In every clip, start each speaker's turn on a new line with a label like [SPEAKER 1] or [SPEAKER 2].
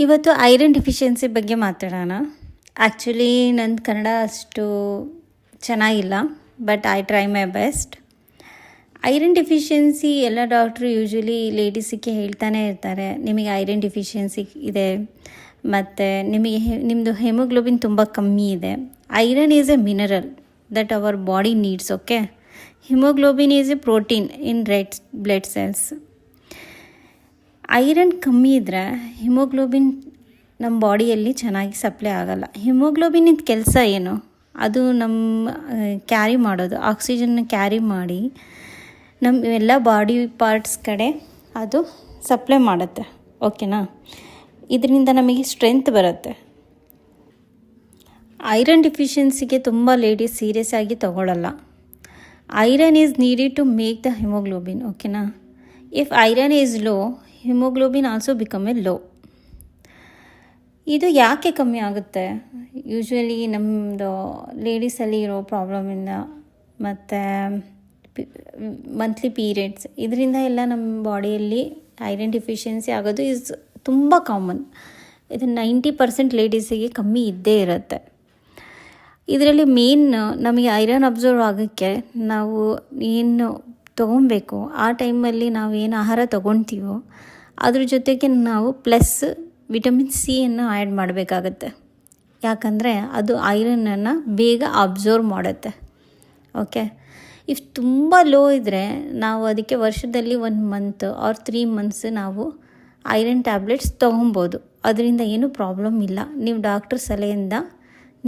[SPEAKER 1] ಇವತ್ತು iron deficiency ಬಗ್ಗೆ ಮಾತಾಡೋಣ. ಆ್ಯಕ್ಚುಲಿ ನನ್ನ ಕನ್ನಡ ಅಷ್ಟು ಚೆನ್ನಾಗಿಲ್ಲ, but I try my best. Iron deficiency ಎಲ್ಲ ಡಾಕ್ಟ್ರು ಯೂಶ್ವಲಿ ಲೇಡೀಸಿಗೆ ಹೇಳ್ತಾನೆ ಇರ್ತಾರೆ, ನಿಮಗೆ ಐರನ್ ಡಿಫಿಷಿಯನ್ಸಿ ಇದೆ ಮತ್ತು ನಿಮ್ಮದು ಹೆಮೋಗ್ಲೋಬಿನ್ ತುಂಬ ಕಮ್ಮಿ ಇದೆ. Iron is A mineral that our body needs. Okay, haemoglobin is A protein in red blood cells. Iron ಕಮ್ಮಿ ಇದ್ದರೆ ಹಿಮೋಗ್ಲೋಬಿನ್ ನಮ್ಮ ಬಾಡಿಯಲ್ಲಿ ಚೆನ್ನಾಗಿ ಸಪ್ಲೈ ಆಗೋಲ್ಲ. ಹಿಮೋಗ್ಲೋಬಿನಿಂದ ಕೆಲಸ ಏನು? ಅದು ನಮ್ಮ ಕ್ಯಾರಿ ಮಾಡೋದು, ಆಕ್ಸಿಜನ್ನ ಕ್ಯಾರಿ ಮಾಡಿ ನಮ್ಮ ಎಲ್ಲ ಬಾಡಿ ಪಾರ್ಟ್ಸ್ ಕಡೆ ಅದು ಸಪ್ಲೈ ಮಾಡುತ್ತೆ. ಓಕೆನಾ? ಇದರಿಂದ ನಮಗೆ ಸ್ಟ್ರೆಂತ್ ಬರುತ್ತೆ. ಐರನ್ ಡಿಫಿಷಿಯನ್ಸಿಗೆ ತುಂಬ ಲೇಡೀಸ್ ಸೀರಿಯಸ್ ಆಗಿ ತಗೊಳ್ಳಲ್ಲ. Iron is needed to make the haemoglobin. ಓಕೆನಾ? If iron is low, haemoglobin also become a low. ಇದು ಯಾಕೆ ಕಮ್ಮಿ ಆಗುತ್ತೆ? ಯೂಶ್ವಲಿ ನಮ್ಮದು ಲೇಡೀಸಲ್ಲಿ ಇರೋ ಪ್ರಾಬ್ಲಮಿಂದ ಮತ್ತು ಮಂತ್ಲಿ ಪೀರಿಯಡ್ಸ್, ಇದರಿಂದ ಎಲ್ಲ ನಮ್ಮ ಬಾಡಿಯಲ್ಲಿ ಐರನ್ ಡಿಫಿಷಿಯನ್ಸಿ ಆಗೋದು ಈಸ್ ತುಂಬ ಕಾಮನ್. ಇದು 90% ಲೇಡೀಸಿಗೆ ಕಮ್ಮಿ ಇದ್ದೇ ಇರುತ್ತೆ. ಇದರಲ್ಲಿ ಮೇನ್ ನಮಗೆ ಐರನ್ ಅಬ್ಸರ್ವ್ ಆಗೋಕ್ಕೆ ನಾವು ಏನು ತೊಗೊಬೇಕು, ಆ ಟೈಮಲ್ಲಿ ನಾವು ಏನು ಆಹಾರ ತೊಗೊಳ್ತೀವೋ ಅದ್ರ ಜೊತೆಗೆ ನಾವು ಪ್ಲಸ್ ವಿಟಮಿನ್ ಸಿಯನ್ನು ಆ್ಯಡ್ ಮಾಡಬೇಕಾಗತ್ತೆ. ಯಾಕಂದರೆ ಅದು ಐರನನ್ನು ಬೇಗ ಅಬ್ಸರ್ವ್ ಮಾಡುತ್ತೆ. ಓಕೆ, ಇಫ್ ತುಂಬ ಲೋ ಇದ್ದರೆ ನಾವು ಅದಕ್ಕೆ ವರ್ಷದಲ್ಲಿ 1 ಮಂತ್ ಆರ್ 3 ಮಂತ್ಸ್ ನಾವು ಐರನ್ ಟ್ಯಾಬ್ಲೆಟ್ಸ್ ತೊಗೊಬೋದು. ಅದರಿಂದ ಏನೂ ಪ್ರಾಬ್ಲಮ್ ಇಲ್ಲ. ನೀವು ಡಾಕ್ಟ್ರ್ ಸಲಹೆಯಿಂದ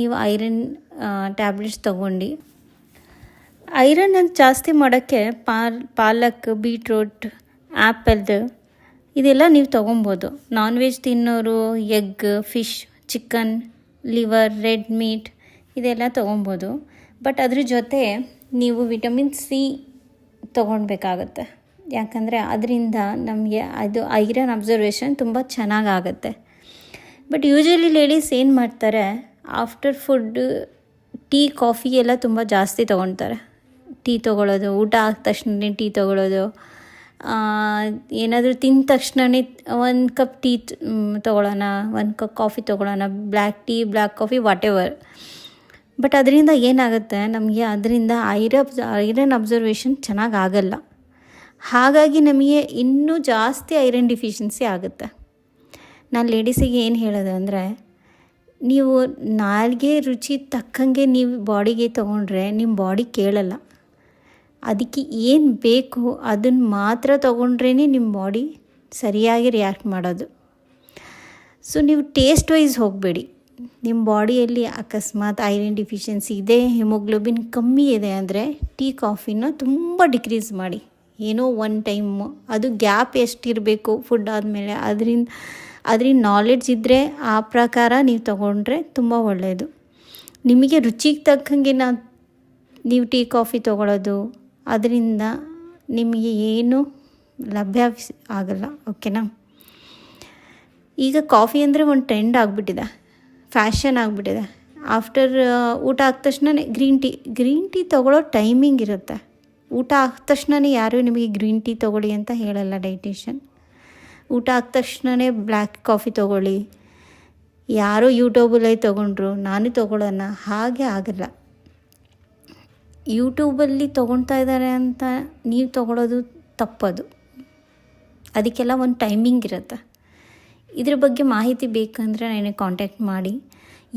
[SPEAKER 1] ನೀವು ಐರನ್ ಟ್ಯಾಬ್ಲೆಟ್ಸ್ ತೊಗೊಂಡು ಐರನ್ ಜಾಸ್ತಿ ಮಾಡೋಕ್ಕೆ ಪಾಲಕ್, ಬೀಟ್ರೂಟ್, ಆ್ಯಪಲ್ದು ಇದೆಲ್ಲ ನೀವು ತೊಗೊಬೋದು. ನಾನ್ ವೆಜ್ ತಿನ್ನೋರು egg, fish, chicken, liver, red meat ಇದೆಲ್ಲ ತೊಗೊಬೋದು. ಬಟ್ ಅದ್ರ ಜೊತೆ ನೀವು ವಿಟಮಿನ್ ಸಿ ತೊಗೊಳ್ಬೇಕಾಗತ್ತೆ. ಯಾಕಂದರೆ ಅದರಿಂದ ನಮಗೆ ಅದು ಐರನ್ ಅಬ್ಸರ್ವೇಷನ್ ತುಂಬ ಚೆನ್ನಾಗಾಗತ್ತೆ. ಬಟ್ ಯೂಶ್ವಲಿ ಲೇಡೀಸ್ ಏನು ಮಾಡ್ತಾರೆ, ಆಫ್ಟರ್ ಫುಡ್ ಟೀ, ಕಾಫಿ ಎಲ್ಲ ತುಂಬ ಜಾಸ್ತಿ ತೊಗೊಳ್ತಾರೆ. ಟೀ ತೊಗೊಳ್ಳೋದು, ಊಟ ಆದ ತಕ್ಷಣ ಟೀ ತೊಗೊಳ್ಳೋದು, ಏನಾದರೂ ತಿಂದ ತಕ್ಷಣವೇ 1 ಕಪ್ ಟೀ ತೊಗೊಳ್ಳೋಣ, 1 ಕಪ್ ಕಾಫಿ ತೊಗೊಳ್ಳೋಣ, black tea, black coffee, what ever. But ಅದರಿಂದ ಏನಾಗುತ್ತೆ, ನಮಗೆ ಅದರಿಂದ ಐರನ್ ಅಬ್ಸರ್ವೇಷನ್ ಚೆನ್ನಾಗಿ ಆಗಲ್ಲ. ಹಾಗಾಗಿ ನಮಗೆ ಇನ್ನೂ ಜಾಸ್ತಿ ಐರನ್ ಡಿಫಿಷಿಯನ್ಸಿ ಆಗುತ್ತೆ. ನಾನು ಲೇಡೀಸಿಗೆ ಏನು ಹೇಳೋದು ಅಂದರೆ, ನೀವು ನಾಲ್ಗೆ ರುಚಿ ತಕ್ಕಂಗೆ ನೀವು ಬಾಡಿಗೆ ತೊಗೊಂಡ್ರೆ ನಿಮ್ಮ ಬಾಡಿ ಕೇಳಲ್ಲ. ಅದಕ್ಕೆ ಏನು ಬೇಕು ಅದನ್ನು ಮಾತ್ರ ತೊಗೊಂಡ್ರೇ ನಿಮ್ಮ ಬಾಡಿ ಸರಿಯಾಗಿ ರಿಯಾಕ್ಟ್ ಮಾಡೋದು. ಸೊ ನೀವು ಟೇಸ್ಟ್ ವೈಸ್ ಹೋಗಬೇಡಿ. ನಿಮ್ಮ ಬಾಡಿಯಲ್ಲಿ ಅಕಸ್ಮಾತ್ ಐರನ್ ಡಿಫಿಷಿಯನ್ಸಿ ಇದೆ, ಹಿಮೋಗ್ಲೋಬಿನ್ ಕಮ್ಮಿ ಇದೆ ಅಂದರೆ ಟೀ, ಕಾಫಿನ ತುಂಬ ಡಿಕ್ರೀಸ್ ಮಾಡಿ. ಏನೋ 1 ಟೈಮು, ಅದು ಗ್ಯಾಪ್ ಎಷ್ಟಿರಬೇಕು ಫುಡ್ ಆದಮೇಲೆ ಅದರಿಂದ ನಾಲೆಡ್ಜ್ ಇದ್ದರೆ ಆ ಪ್ರಕಾರ ನೀವು ತೊಗೊಂಡ್ರೆ ತುಂಬ ಒಳ್ಳೆಯದು. ನಿಮಗೆ ರುಚಿಗೆ ತಕ್ಕಂಗೆ ನೀವು ಟೀ, ಕಾಫಿ ತೊಗೊಳ್ಳೋದು ಅದರಿಂದ ನಿಮಗೆ ಏನು ಲಭ್ಯ ಆಗಲ್ಲ. ಓಕೆನಾ? ಈಗ ಕಾಫಿ ಅಂದರೆ ಒಂದು ಟ್ರೆಂಡ್ ಆಗಿಬಿಟ್ಟಿದೆ, ಫ್ಯಾಷನ್ ಆಗಿಬಿಟ್ಟಿದೆ. ಆಫ್ಟರ್ ಊಟ ಆದ ತಕ್ಷಣ ಗ್ರೀನ್ ಟೀ ತೊಗೊಳ್ಳೋ ಟೈಮಿಂಗ್ ಇರುತ್ತೆ. ಊಟ ಆದ ತಕ್ಷಣ ಯಾರೂ ನಿಮಗೆ ಗ್ರೀನ್ ಟೀ ತೊಗೊಳ್ಳಿ ಅಂತ ಹೇಳಲ್ಲ ಡೈಟಿಷಿಯನ್. ಊಟ ಆದ ತಕ್ಷಣ ಬ್ಲ್ಯಾಕ್ ಕಾಫಿ ತೊಗೊಳ್ಳಿ, ಯಾರೋ ಯೂಟ್ಯೂಬಲ್ಲಿ ತೊಗೊಂಡ್ರು ನಾನು ತೊಗೊಳ್ಳೋಣ, ಹಾಗೆ ಆಗಲ್ಲ. ಯೂಟ್ಯೂಬಲ್ಲಿ ತೊಗೊಳ್ತಾ ಇದ್ದಾರೆ ಅಂತ ನೀವು ತೊಗೊಳ್ಳೋದು ತಪ್ಪದು. ಅದಕ್ಕೆಲ್ಲ ಒಂದು ಟೈಮಿಂಗ್ ಇರುತ್ತೆ. ಇದ್ರ ಬಗ್ಗೆ ಮಾಹಿತಿ ಬೇಕಂದರೆ ನನಗೆ ಕಾಂಟ್ಯಾಕ್ಟ್ ಮಾಡಿ.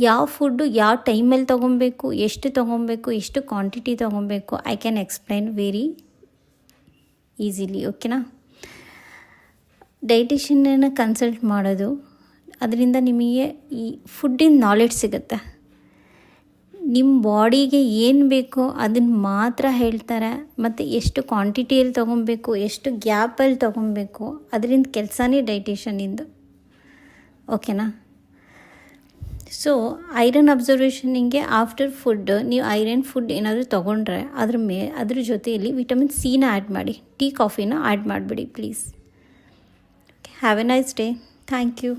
[SPEAKER 1] ಯಾವ ಫುಡ್ಡು ಯಾವ ಟೈಮಲ್ಲಿ ತೊಗೊಬೇಕು, ಎಷ್ಟು ತೊಗೊಬೇಕು, ಎಷ್ಟು ಕ್ವಾಂಟಿಟಿ ತೊಗೊಬೇಕು, I can explain very easily. ಓಕೆನಾ? ಡೈಟಿಷಿಯನ್ನ ಕನ್ಸಲ್ಟ್ ಮಾಡೋದು, ಅದರಿಂದ ನಿಮಗೆ ಈ ಫುಡ್ಡಿನ ನಾಲೆಡ್ಜ್ ಸಿಗುತ್ತೆ. ನಿಮ್ಮ ಬಾಡಿಗೆ ಏನು ಬೇಕೋ ಅದನ್ನು ಮಾತ್ರ ಹೇಳ್ತಾರೆ. ಮತ್ತು ಎಷ್ಟು ಕ್ವಾಂಟಿಟಿಯಲ್ಲಿ ತೊಗೊಬೇಕು, ಎಷ್ಟು ಗ್ಯಾಪಲ್ಲಿ ತೊಗೊಬೇಕು, ಅದರಿಂದ ಕೆಲಸನೇ ಡೈಟಿಷಿಯನಿಂದು. ಓಕೆನಾ? ಸೊ ಐರನ್ ಅಬ್ಸರ್ವೇಷನಿಗೆ ಆಫ್ಟರ್ ಫುಡ್ ನೀವು ಐರನ್ ಫುಡ್ ಏನಾದರೂ ತೊಗೊಂಡ್ರೆ ಅದ್ರ ಜೊತೆಯಲ್ಲಿ ವಿಟಮಿನ್ ಸಿನ ಆ್ಯಡ್ ಮಾಡಿ. ಟೀ, ಕಾಫಿನ ಆ್ಯಡ್ ಮಾಡಿಬಿಡಿ please. Have a nice day. Thank you.